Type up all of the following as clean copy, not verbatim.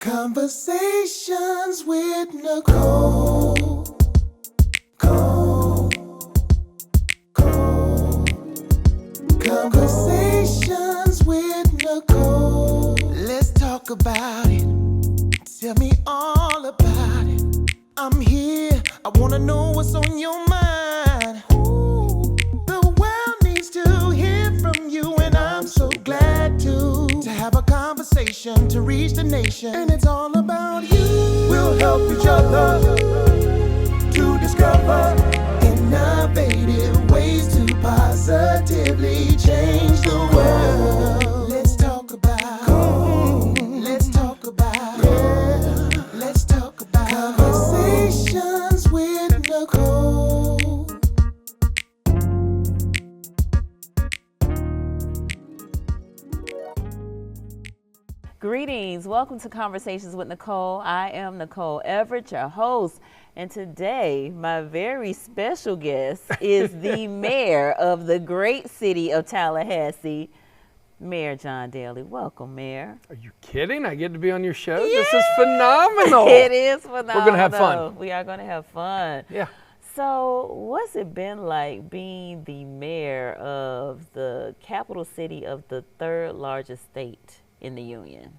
Conversations with Nicole. Conversations with Nicole. Let's talk about it. Tell me all about it. I'm here. I wanna know what's on your mind. Ooh, the world needs to hear from you, and I'm so glad to have a conversation to reach the nation. And it's all about you. We'll help each other to discover innovative ways to positively change the world. Let's talk about, let's talk about, yeah. Let's talk about conversations with Nicole. Greetings. Welcome to Conversations with Nicole. I am Nicole Everett, your host. And today, my very special guest is the mayor of the great city of Tallahassee, Mayor John Daley. Welcome, Mayor. Are you kidding? I get to be on your show? Yeah. This is phenomenal. It is phenomenal. We're going to have fun. We are going to have fun. Yeah. So what's it been like being the mayor of the capital city of the third largest state in the union?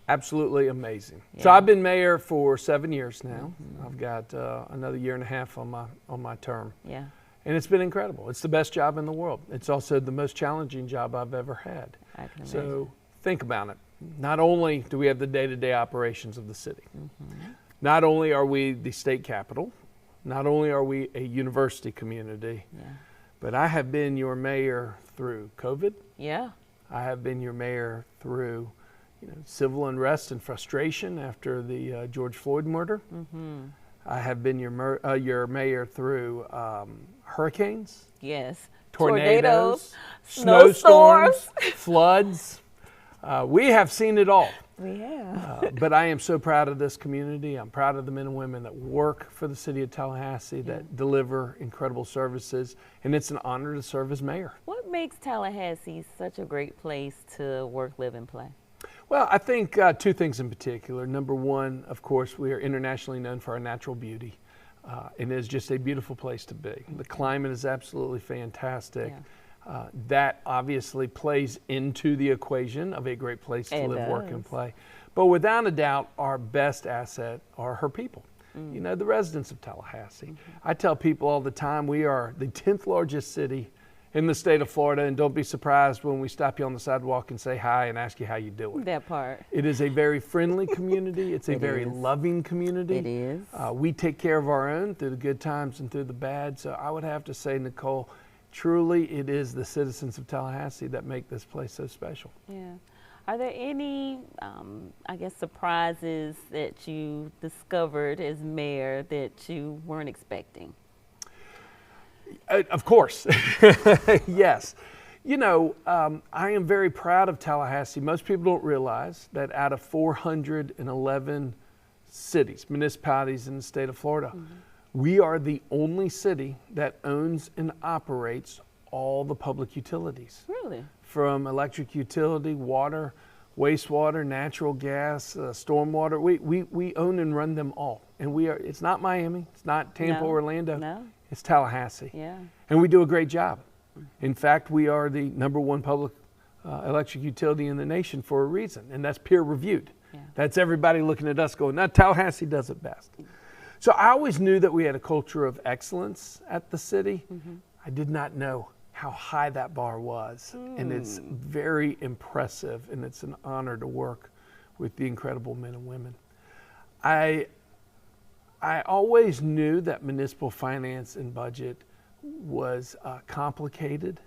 Absolutely amazing. Yeah. So I've been mayor for 7 years now. Mm-hmm. I've got another year and a half on my term. Yeah. And it's been incredible. It's the best job in the world. It's also the most challenging job I've ever had. I can imagine. So think about it. Not only do we have the day-to-day operations of the city, not only are we the state capital, not only are we a university community, but I have been your mayor through COVID. Yeah. I have been your mayor through civil unrest and frustration after the George Floyd murder. I have been your mayor through hurricanes. Yes. Tornadoes, snowstorms, floods. We have seen it all. We have. But I am so proud of this community. I'm proud of the men and women that work for the city of Tallahassee, that deliver incredible services, and it's an honor to serve as mayor. What makes Tallahassee such a great place to work, live, and play? Well, I think two things in particular. Number one, of course, we are internationally known for our natural beauty. And it is just a beautiful place to be. The climate is absolutely fantastic. That obviously plays into the equation of a great place to live, work, and play. But without a doubt, our best asset are her people. The residents of Tallahassee. I tell people all the time, we are the 10th largest city in the state of Florida, and don't be surprised when we stop you on the sidewalk and say hi and ask you how you doing. That part. It is a very friendly community. It's a very loving community. It is. We take care of our own through the good times and through the bad. So I would have to say, Nicole, truly it is the citizens of Tallahassee that make this place so special. Yeah. Are there any, surprises that you discovered as mayor that you weren't expecting? Of course, yes. I am very proud of Tallahassee. Most people don't realize that out of 411 cities, municipalities in the state of Florida, we are the only city that owns and operates all the public utilities. Really? From electric utility, water, wastewater, natural gas, stormwater. We own and run them all. And it's not Miami, it's not Tampa, Orlando. No. It's Tallahassee. Yeah. And we do a great job. In fact, we are the #1 public electric utility in the nation for a reason, and that's peer reviewed. Yeah. That's everybody looking at us going, now Tallahassee does it best. So I always knew that we had a culture of excellence at the city. I did not know how high that bar was. And it's very impressive, and it's an honor to work with the incredible men and women. I always knew that municipal finance and budget was complicated,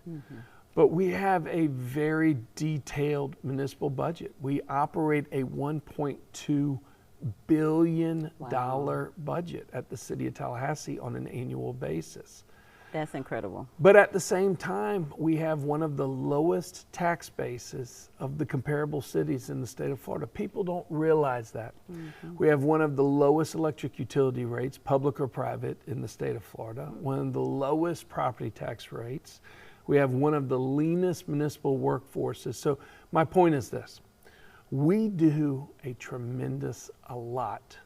but we have a very detailed municipal budget. We operate a $1.2 billion budget at the city of Tallahassee on an annual basis. That's incredible. But at the same time, we have one of the lowest tax bases of the comparable cities in the state of Florida. People don't realize that. We have one of the lowest electric utility rates, public or private, in the state of Florida, one of the lowest property tax rates. We have one of the leanest municipal workforces. So my point is this. We do a lot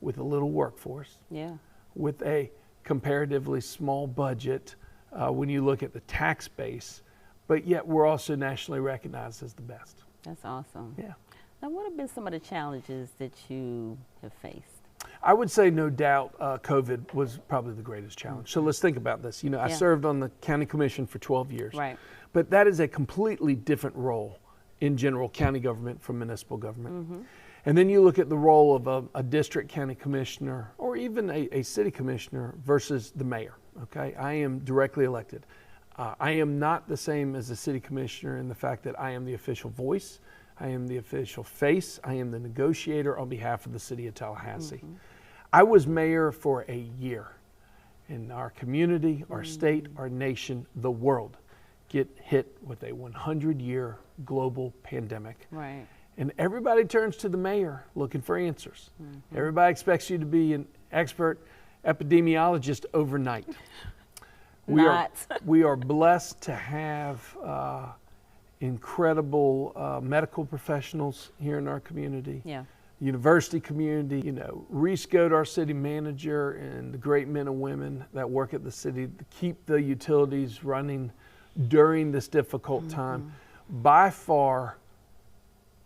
with a little workforce, Yeah. with a comparatively small budget when you look at the tax base, but yet we're also nationally recognized as the best. That's awesome. Yeah. Now, what have been some of the challenges that you have faced? I would say no doubt COVID was probably the greatest challenge. So let's think about this. You know, I served on the county commission for 12 years. Right. But that is a completely different role in general county government from municipal government. And then you look at the role of a district county commissioner or even a city commissioner versus the mayor, okay? I am directly elected. I am not the same as a city commissioner in the fact that I am the official voice, I am the official face, I am the negotiator on behalf of the city of Tallahassee. I was mayor for a year, and our community, our state, our nation, the world get hit with a 100-year global pandemic. Right. And everybody turns to the mayor looking for answers. Everybody expects you to be an expert epidemiologist overnight. We are blessed to have incredible medical professionals here in our community. Yeah. University community, you know, Reese Goat, our city manager, and the great men and women that work at the city to keep the utilities running during this difficult time. By far,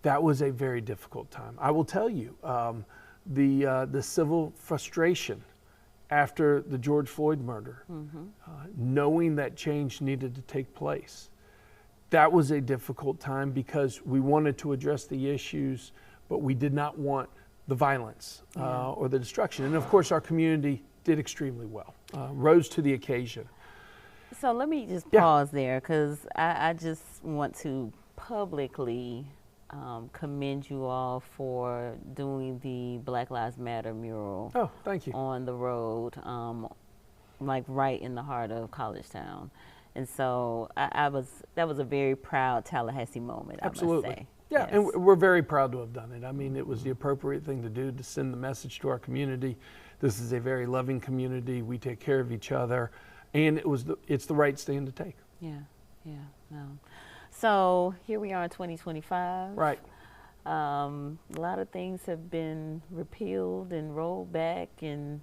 that was a very difficult time. I will tell you, the civil frustration after the George Floyd murder, knowing that change needed to take place, that was a difficult time because we wanted to address the issues, but we did not want the violence or the destruction. And of course, our community did extremely well, rose to the occasion. So let me just pause there, because I just want to publicly commend you all for doing the Black Lives Matter mural. Oh, thank you. On the road, like right in the heart of College Town. And so that was a very proud Tallahassee moment, Absolutely. I must say. Yeah, Yes. and we're very proud to have done it. I mean, it was the appropriate thing to do to send the message to our community. This is a very loving community. We take care of each other, and it's the right stand to take. Yeah, no. So here we are in 2025. Right. A lot of things have been repealed and rolled back, and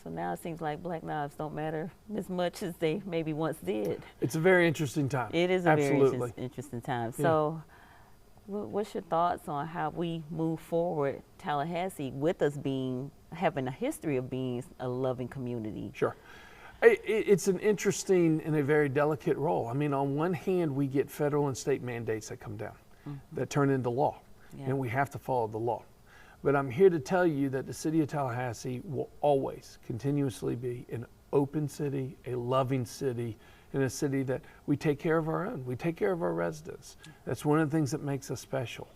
so now it seems like Black lives don't matter as much as they maybe once did. It's a very interesting time. It is a Absolutely. very interesting time. So what's your thoughts on how we move forward Tallahassee with us having a history of being a loving community? Sure. It's an interesting and a very delicate role. I mean, on one hand, we get federal and state mandates that come down, that turn into law, and we have to follow the law. But I'm here to tell you that the city of Tallahassee will always continuously be an open city, a loving city, and a city that we take care of our own. We take care of our residents. That's one of the things that makes us special.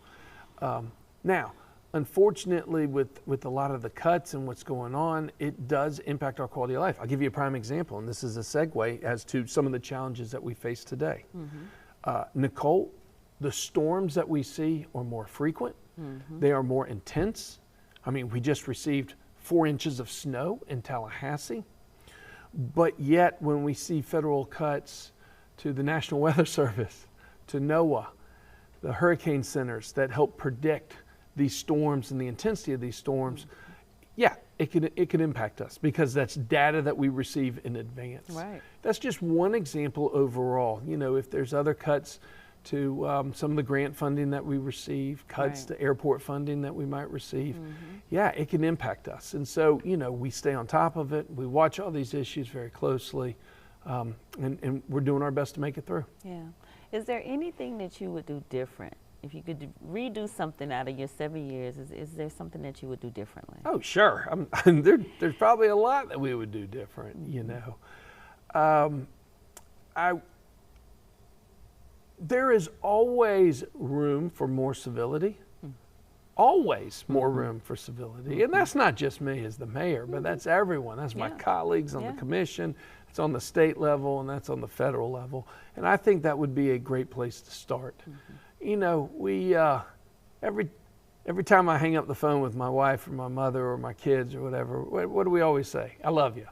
Now, unfortunately, with a lot of the cuts and what's going on, it does impact our quality of life. I'll give you a prime example, and this is a segue as to some of the challenges that we face today. Nicole, the storms that we see are more frequent. They are more intense. I mean, we just received 4 inches of snow in Tallahassee. But yet, when we see federal cuts to the National Weather Service, to NOAA, the hurricane centers that help predict these storms and the intensity of these storms, it can impact us because that's data that we receive in advance. Right. That's just one example overall. You know, if there's other cuts to some of the grant funding that we receive, cuts to airport funding that we might receive, it can impact us. And so, you know, we stay on top of it. We watch all these issues very closely, and we're doing our best to make it through. Yeah. Is there anything that you would do different? If you could redo something out of your 7 years, is there something that you would do differently? Oh, sure. There's probably a lot that we would do different, you know. There is always room for more civility, always more room for civility. And that's not just me as the mayor, but that's everyone. That's my colleagues on the commission, it's on the state level, and that's on the federal level. And I think that would be a great place to start. You know, we, every time I hang up the phone with my wife or my mother or my kids or whatever, what do we always say? I love you.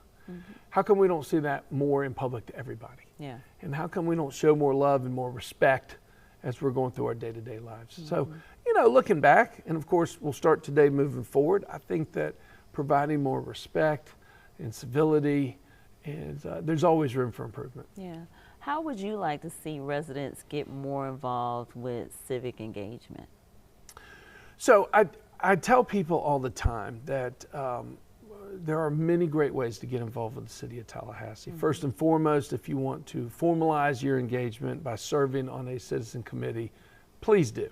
How come we don't see that more in public to everybody? Yeah. And how come we don't show more love and more respect as we're going through our day-to-day lives? So, you looking back, and of course we'll start today moving forward, I think that providing more respect and civility, and there's always room for improvement. Yeah. How would you like to see residents get more involved with civic engagement? So I tell people all the time that there are many great ways to get involved with the city of Tallahassee. First and foremost, if you want to formalize your engagement by serving on a citizen committee, please do.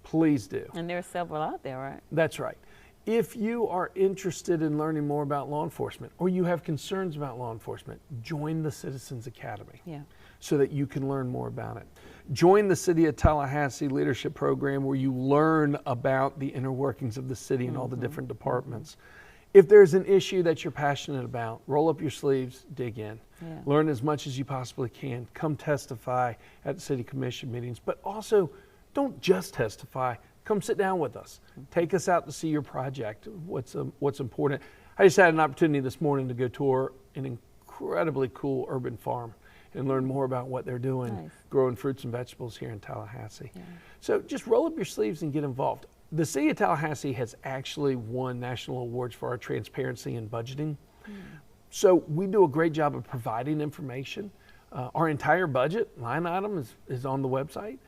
Please do. And there are several out there, right? That's right. If you are interested in learning more about law enforcement, or you have concerns about law enforcement, join the Citizens Academy so that you can learn more about it. Join the City of Tallahassee Leadership Program, where you learn about the inner workings of the city and all the different departments. If there's an issue that you're passionate about, roll up your sleeves, dig in. Learn as much as you possibly can. Come testify at city commission meetings, but also don't just testify. Come sit down with us. Take us out to see your project, what's important. I just had an opportunity this morning to go tour an incredibly cool urban farm and learn more about what they're doing, growing fruits and vegetables here in Tallahassee. So just roll up your sleeves and get involved. The city of Tallahassee has actually won national awards for our transparency in budgeting. So we do a great job of providing information. Our entire budget line item is on the website.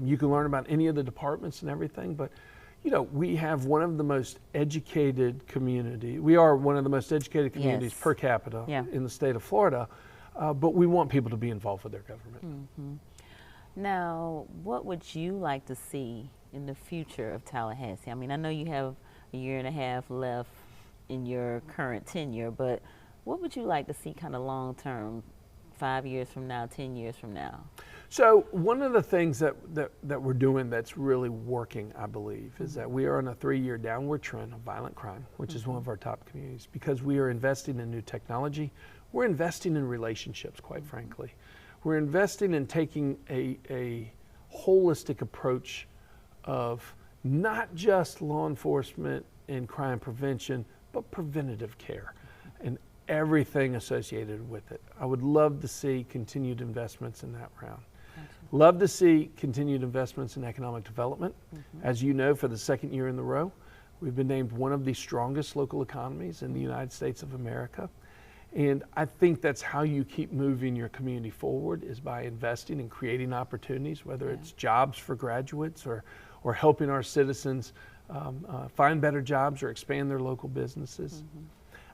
You can learn about any of the departments and everything, but we have one of the most educated community. We are one of the most educated communities per capita in the state of Florida, but we want people to be involved with their government. Now, what would you like to see in the future of Tallahassee? I mean, I know you have a year and a half left in your current tenure, but what would you like to see kind of long term, 5 years from now, 10 years from now? So one of the things that we're doing that's really working, I believe, is that we are on a 3-year downward trend of violent crime, which is one of our top communities, because we are investing in new technology. We're investing in relationships, quite frankly. We're investing in taking a holistic approach of not just law enforcement and crime prevention, but preventative care and everything associated with it. I would love to see continued investments in that round. Love to see continued investments in economic development. As you know, for the second year in a row, we've been named one of the strongest local economies in the United States of America. And I think that's how you keep moving your community forward, is by investing and creating opportunities, whether it's jobs for graduates or helping our citizens find better jobs or expand their local businesses.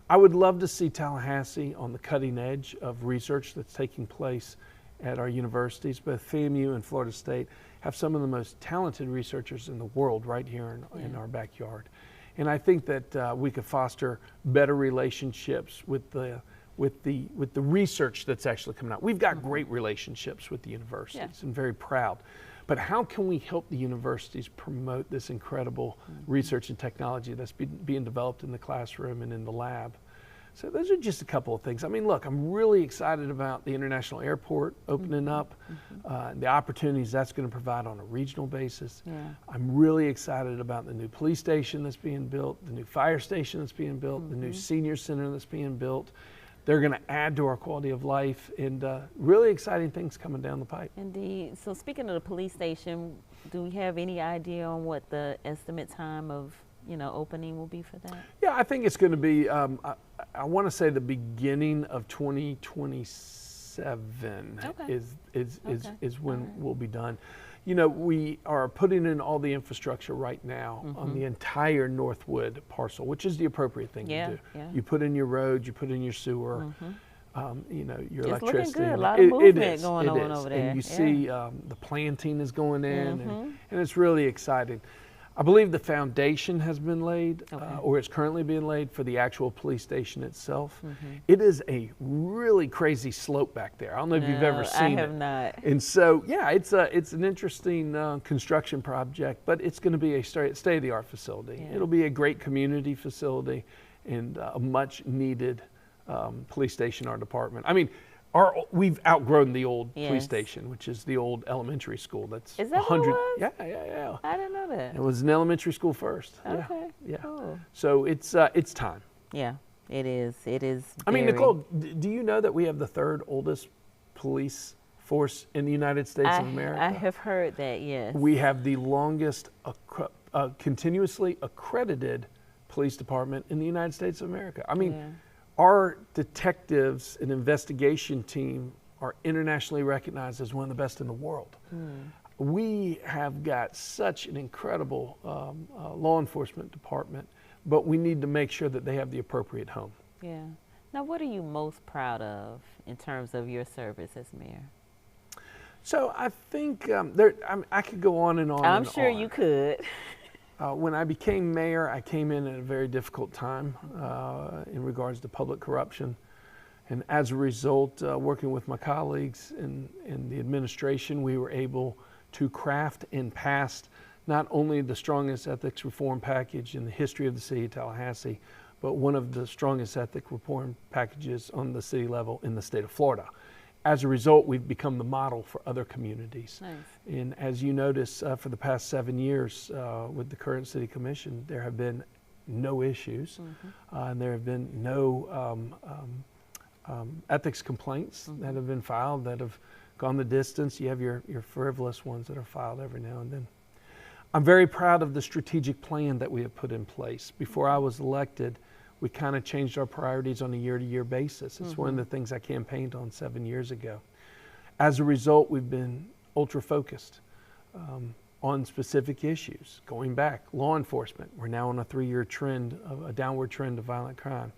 I would love to see Tallahassee on the cutting edge of research that's taking place at our universities. Both FAMU and Florida State have some of the most talented researchers in the world right here in our backyard. And I think that we could foster better relationships with the research that's actually coming out. We've got great relationships with the universities and very proud. But how can we help the universities promote this incredible research and technology that's being developed in the classroom and in the lab? So those are just a couple of things. I mean, look, I'm really excited about the international airport opening up, the opportunities that's going to provide on a regional basis. I'm really excited about the new police station that's being built, the new fire station that's being built, the new senior center that's being built. They're going to add to our quality of life, and really exciting things coming down the pipe. Indeed. So speaking of the police station, do we have any idea on what the estimate time of opening will be for that? Yeah, I think it's going to be, I want to say the beginning of 2027 is when we'll be done. We are putting in all the infrastructure right now on the entire Northwood parcel, which is the appropriate thing to do. You put in your road, you put in your sewer, your electricity. It's looking good. A lot of movement going on over there. And you see the planting is going in, and it's really exciting. I believe the foundation has been laid, or it's currently being laid for the actual police station itself. It is a really crazy slope back there. I don't know if you've ever seen it. I have not. And so, it's an interesting construction project, but it's going to be a state-of-the-art facility. It'll be a great community facility and a much-needed police station, our department. I mean, we've outgrown the old police station, which is the old elementary school. That's Is that 100. What it was? Yeah. I didn't know that. It was an elementary school first. Okay. Yeah. Cool. So it's time. Yeah, it is. It is. I mean, Nicole, do you know that we have the third oldest police workforce in the United States of America. I have heard that, yes. We have the longest continuously accredited police department in the United States of America. I mean, our detectives and investigation team are internationally recognized as one of the best in the world. We have got such an incredible law enforcement department, but we need to make sure that they have the appropriate home. Yeah. Now, what are you most proud of in terms of your service as mayor? So I think I could go on and on. I'm sure you could. When I became mayor, I came in at a very difficult time in regards to public corruption. And as a result, working with my colleagues in the administration, we were able to craft and pass not only the strongest ethics reform package in the history of the city of Tallahassee, but one of the strongest ethic reform packages on the city level in the state of Florida. As a result, we've become the model for other communities. Nice. And as you notice, for the past 7 years with the current city commission, there have been no issues, and there have been no ethics complaints that have been filed that have gone the distance. You have your frivolous ones that are filed every now and then. I'm very proud of the strategic plan that we have put in place. Before I was elected, we kind of changed our priorities on a year-to-year basis. It's one of the things I campaigned on 7 years ago. As a result, we've been ultra-focused on specific issues. Going back, law enforcement, we're now on a 3-year trend, a downward trend of violent crime.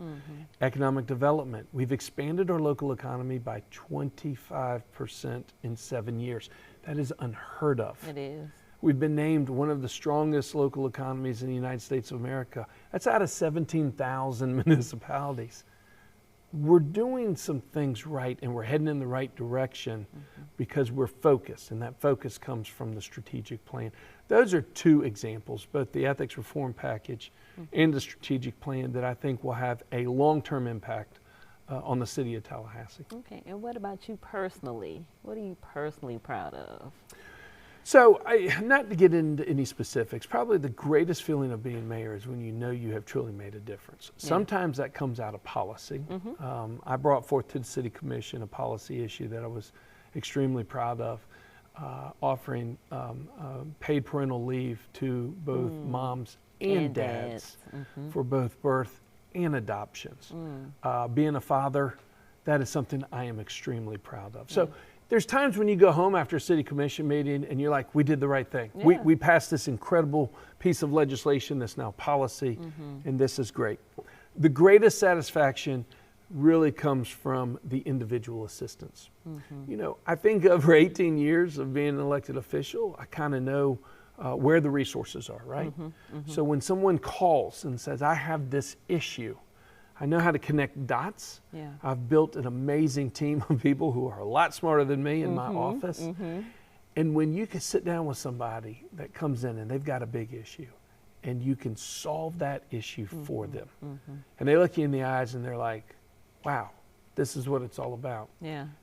Economic development, we've expanded our local economy by 25% in 7 years. That is unheard of. It is. We've been named one of the strongest local economies in the United States of America. That's out of 17,000 municipalities. We're doing some things right, and we're heading in the right direction because we're focused, and that focus comes from the strategic plan. Those are two examples, both the ethics reform package and the strategic plan, that I think will have a long-term impact on the city of Tallahassee. Okay, and what about you personally? What are you personally proud of? So, not to get into any specifics, probably the greatest feeling of being mayor is when you know you have truly made a difference. Sometimes that comes out of policy. I brought forth to the City Commission a policy issue that I was extremely proud of, offering paid parental leave to both moms and dads for both birth and adoptions. Being a father, that is something I am extremely proud of. So. There's times when you go home after a city commission meeting and you're like, we did the right thing. We passed this incredible piece of legislation that's now policy, and this is great. The greatest satisfaction really comes from the individual assistants. You know, I think over 18 years of being an elected official, I kind of know where the resources are, right? So when someone calls and says, I have this issue, I know how to connect dots. I've built an amazing team of people who are a lot smarter than me in my office. And when you can sit down with somebody that comes in and they've got a big issue and you can solve that issue for them, and they look you in the eyes and they're like, wow, this is what it's all about.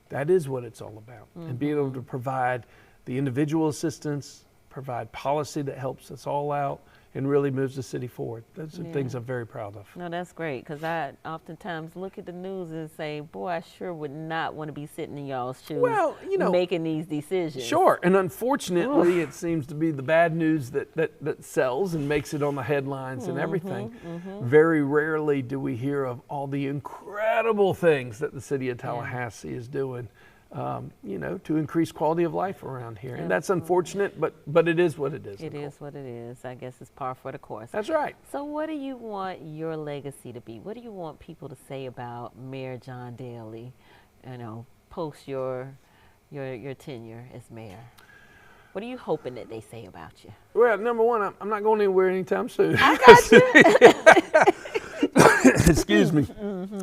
That is what it's all about. And being able to provide the individual assistance, provide policy that helps us all out, and really moves the city forward. Those are things I'm very proud of. No, that's great, because I oftentimes look at the news and say, boy, I sure would not want to be sitting in y'all's shoes, you know, making these decisions. Sure, and unfortunately, it seems to be the bad news that sells and makes it on the headlines and everything. Very rarely do we hear of all the incredible things that the city of Tallahassee is doing, you know, to increase quality of life around here. And that's unfortunate, but it is what it is. It is what it is. I guess it's par for the course. That's right. So what do you want your legacy to be? What do you want people to say about Mayor John Dailey, you know, post your tenure as mayor? What are you hoping that they say about you? Well, number one, I'm not going anywhere anytime soon. I got you. Excuse me.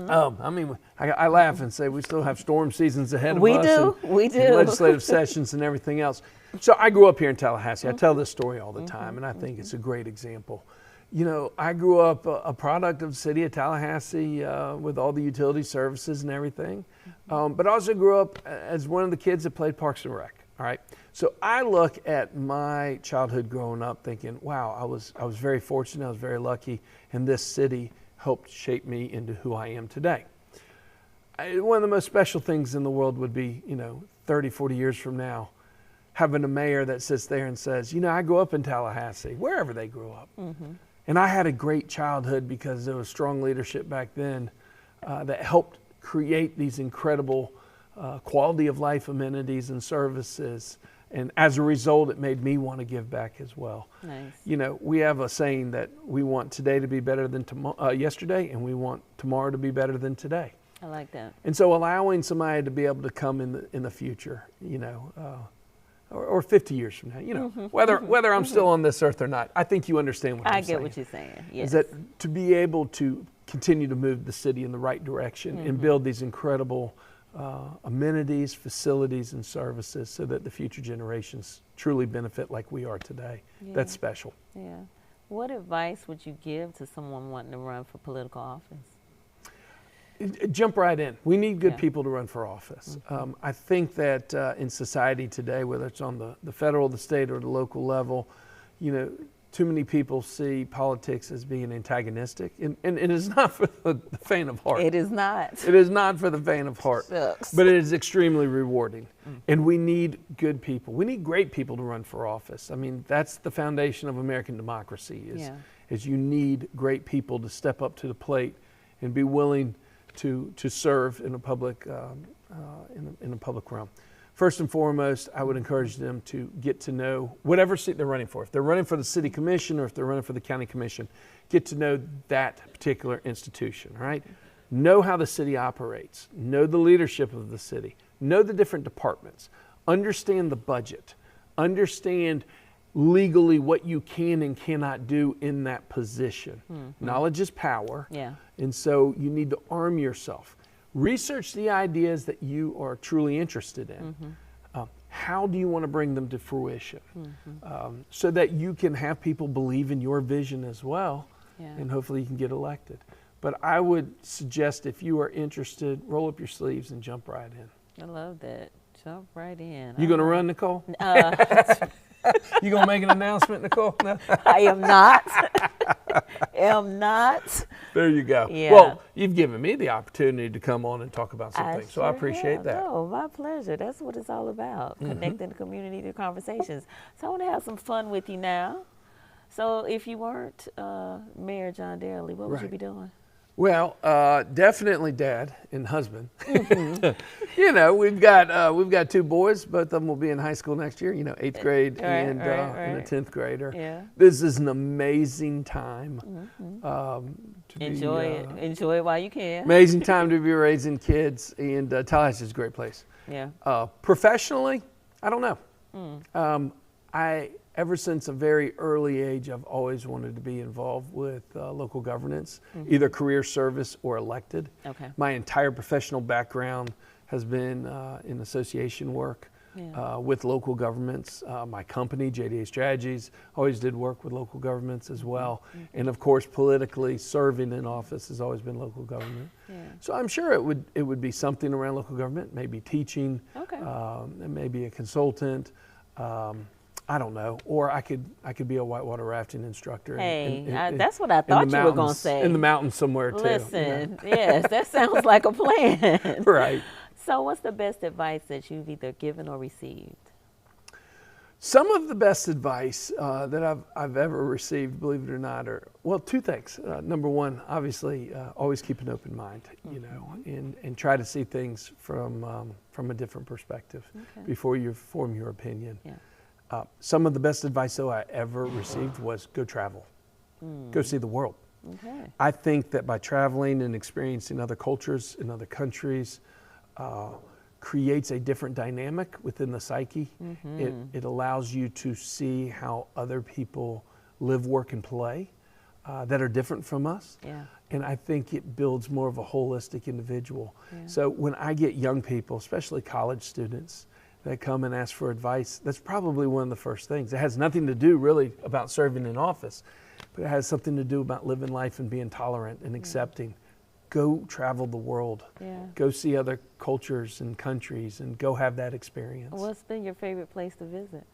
I mean, I laugh and say we still have storm seasons ahead of us. We do. And legislative sessions and everything else. So I grew up here in Tallahassee. I tell this story all the time, and I think it's a great example. You know, I grew up a product of the city of Tallahassee with all the utility services and everything, but I also grew up as one of the kids that played Parks and Rec. All right. So I look at my childhood growing up thinking, wow, I was very fortunate. I was very lucky, and this city helped shape me into who I am today. One of the most special things in the world would be, you know, 30, 40 years from now, having a mayor that sits there and says, you know, I grew up in Tallahassee, wherever they grew up. And I had a great childhood because there was strong leadership back then that helped create these incredible quality of life amenities and services. And as a result, it made me want to give back as well. Nice. You know, we have a saying that we want today to be better than yesterday, and we want tomorrow to be better than today. I like that. And so allowing somebody to be able to come in the future, you know, or 50 years from now, you know, whether I'm still on this earth or not, I think you understand what I'm saying. I get what you're saying, yes. Is that to be able to continue to move the city in the right direction and build these incredible amenities, facilities, and services so that the future generations truly benefit like we are today. Yeah. That's special. Yeah. What advice would you give to someone wanting to run for political office? Jump right in. We need good people to run for office. I think that in society today, whether it's on the federal, the state, or the local level, you know, too many people see politics as being antagonistic, and it is not for the faint of heart. It is not. It is not for the faint of heart. Shucks. But it is extremely rewarding. And we need good people. We need great people to run for office. I mean, that's the foundation of American democracy is you need great people to step up to the plate and be willing to serve in a public in a public realm. First and foremost, I would encourage them to get to know whatever seat they're running for. If they're running for the city commission or if they're running for the county commission, get to know that particular institution, right? Know how the city operates. Know the leadership of the city. Know the different departments. Understand the budget. Understand legally what you can and cannot do in that position. Knowledge is power. Yeah. And so you need to arm yourself. Research the ideas that you are truly interested in. How do you want to bring them to fruition? So that you can have people believe in your vision as well, and hopefully you can get elected. But I would suggest if you are interested, roll up your sleeves and jump right in. I love that. Jump right in. You going to run, Nicole? You going to make an announcement, Nicole? No? I am not. Am not. There you go. Yeah. Well, you've given me the opportunity to come on and talk about some things, so I appreciate have. that. No, my pleasure. That's what it's all about, connecting the community to conversations. So I want to have some fun with you now. So if you weren't Mayor John Daley, what would you be doing? Well, definitely dad and husband. You know, we've got two boys. Both of them will be in high school next year. You know, 8th grade and a 10th grader. Yeah. This is an amazing time to Enjoy it. Enjoy it while you can. Amazing time to be raising kids, and Tallahassee is a great place. Yeah. Professionally, I don't know. Ever since a very early age, I've always wanted to be involved with local governance, either career service or elected. Okay. My entire professional background has been in association work with local governments. My company, JDA Strategies, always did work with local governments as well. And of course, politically, serving in office has always been local government. Yeah. So I'm sure it would be something around local government, maybe teaching, maybe a consultant. I don't know, or I could be a whitewater rafting instructor. Hey, that's what I thought you were going to say. In the mountains somewhere, too. Listen, yes, that sounds like a plan. Right. So what's the best advice that you've either given or received? Some of the best advice that I've ever received, believe it or not, are, well, two things. Number one, obviously, always keep an open mind, you know, and try to see things from a different perspective before you form your opinion. Yeah. Some of the best advice, though, I ever received was go travel. Go see the world. Okay. I think that by traveling and experiencing other cultures in other countries creates a different dynamic within the psyche. It allows you to see how other people live, work, and play that are different from us. Yeah. And I think it builds more of a holistic individual. Yeah. So when I get young people, especially college students, that come and ask for advice, that's probably one of the first things. It has nothing to do really about serving in office, but it has something to do about living life and being tolerant and accepting. Go travel the world. Yeah. Go see other cultures and countries and go have that experience. What's been your favorite place to visit?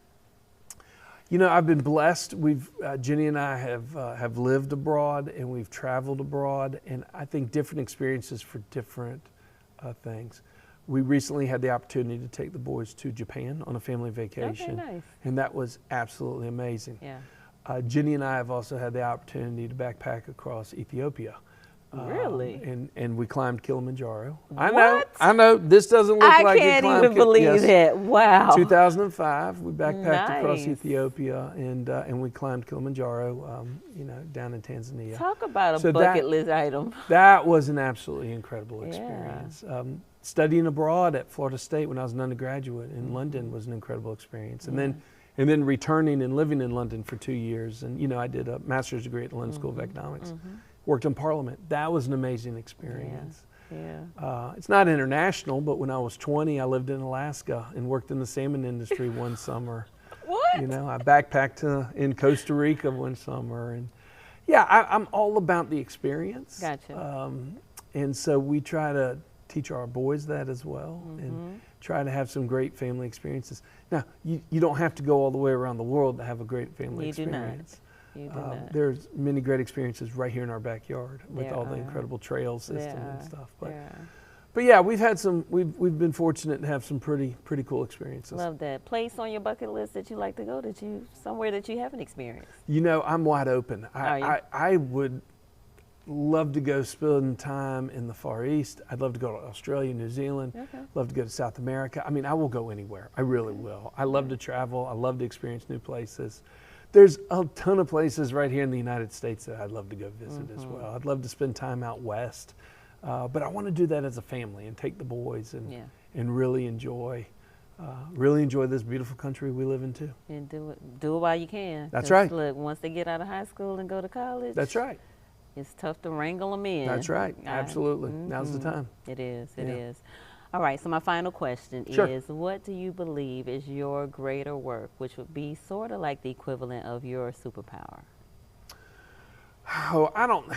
You know, I've been blessed. Jenny and I have lived abroad and we've traveled abroad, and I think different experiences for different things. We recently had the opportunity to take the boys to Japan on a family vacation. Okay, nice. And that was absolutely amazing. Yeah. Jenny and I have also had the opportunity to backpack across Ethiopia. Really? And we climbed Kilimanjaro. What? I know, this doesn't look I like you can't climbed even believe yes. that. Wow. 2005, we backpacked across Nice. Ethiopia and we climbed Kilimanjaro, down in Tanzania. Talk about a So bucket list item. That was an absolutely incredible Yeah. experience. Studying abroad at Florida State when I was an undergraduate in London was an incredible experience. And then returning and living in London for 2 years. And, I did a master's degree at the London School of Economics. Worked in Parliament. That was an amazing experience. Yeah. It's not international, but when I was 20, I lived in Alaska and worked in the salmon industry one summer. What? I backpacked in Costa Rica one summer. And I'm all about the experience. Gotcha. And so we try to teach our boys that as well and try to have some great family experiences. Now, you don't have to go all the way around the world to have a great family experience. You do not. There's many great experiences right here in our backyard with all the incredible trail system and stuff. But yeah, we've been fortunate to have some pretty cool experiences. Love that. Place on your bucket list that you like to go, somewhere that you haven't experienced. I'm wide open. Are you? I would love to go spend time in the Far East. I'd love to go to Australia, New Zealand. Okay. Love to go to South America. I will go anywhere. I really will. I love to travel. I love to experience new places. There's a ton of places right here in the United States that I'd love to go visit as well. I'd love to spend time out west, but I want to do that as a family and take the boys and really enjoy this beautiful country we live in too. And do it while you can. That's 'Cause right. Look, once they get out of high school and go to college. That's right. It's tough to wrangle them in. That's right. Absolutely. Now's the time. It is. It is. All right. So my final question is, what do you believe is your greater work, which would be sort of like the equivalent of your superpower? Oh, I don't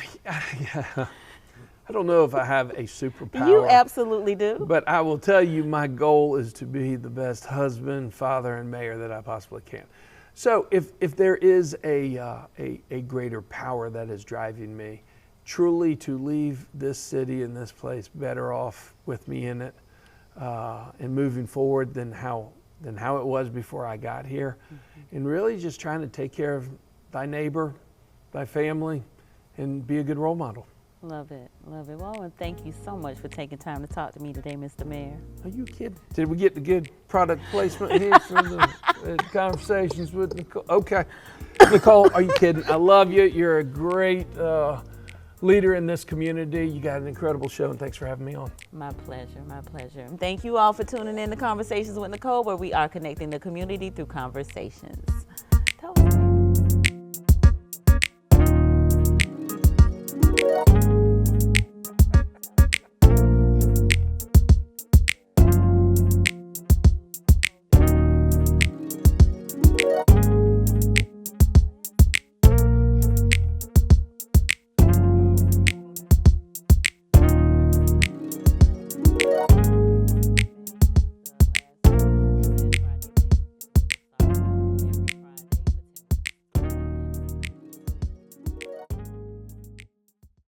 know if I have a superpower. You absolutely do. But I will tell you, my goal is to be the best husband, father, and mayor that I possibly can. So if there is a greater power that is driving me, truly to leave this city and this place better off with me in it, and moving forward than how it was before I got here, and really just trying to take care of thy neighbor, thy family, and be a good role model. Love it. Love it. Well, and thank you so much for taking time to talk to me today, Mr. Mayor. Are you kidding? Did we get the good product placement here for the conversations with Nicole? Okay. Nicole, are you kidding? I love you. You're a great leader in this community. You got an incredible show, and thanks for having me on. My pleasure. My pleasure. And thank you all for tuning in to Conversations with Nicole, where we are connecting the community through conversations.